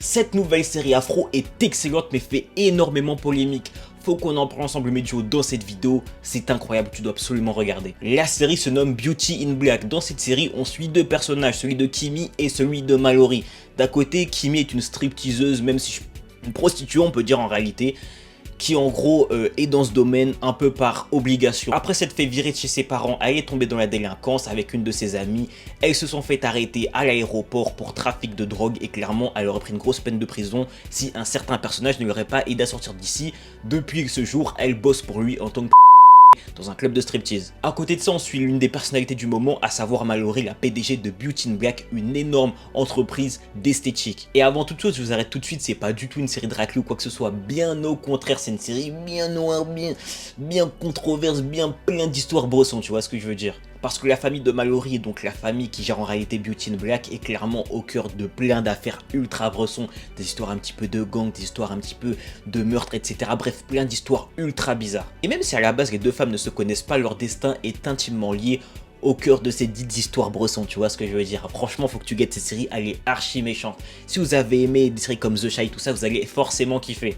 Cette nouvelle série afro est excellente mais fait énormément polémique. Faut qu'on en parle ensemble mes duos dans cette vidéo, c'est incroyable, tu dois absolument regarder. La série se nomme Beauty in Black. Dans cette série, on suit deux personnages, celui de Kimi et celui de Mallory. D'un côté, Kimi est une stripteaseuse, même si une prostituée on peut dire en réalité, qui en gros est dans ce domaine un peu par obligation. Après s'être fait virer de chez ses parents, elle est tombée dans la délinquance avec une de ses amies. Elles se sont fait arrêter à l'aéroport pour trafic de drogue et clairement elle aurait pris une grosse peine de prison si un certain personnage ne l'aurait pas aidé à sortir d'ici. Depuis ce jour, elle bosse pour lui en tant que dans un club de striptease. À côté de ça, on suit l'une des personnalités du moment, à savoir Mallory, la PDG de Beauty in Black, une énorme entreprise d'esthétique. Et avant toute chose, je vous arrête tout de suite, c'est pas du tout une série de raclés ou quoi que ce soit, bien au contraire, c'est une série bien noire, bien controverse, bien plein d'histoires bressons, tu vois ce que je veux dire. Parce que la famille de Mallory, donc la famille qui gère en réalité Beauty in Black, est clairement au cœur de plein d'affaires ultra bressons, des histoires un petit peu de gang, des histoires un petit peu de meurtre, etc. Bref, plein d'histoires ultra bizarres. Et même si à la base les deux femmes ne se connaissent pas, leur destin est intimement lié au cœur de ces dites histoires bressons, tu vois ce que je veux dire. Franchement, faut que tu guettes cette série, elle est archi méchante. Si vous avez aimé des séries comme The Shy, tout ça, vous allez forcément kiffer.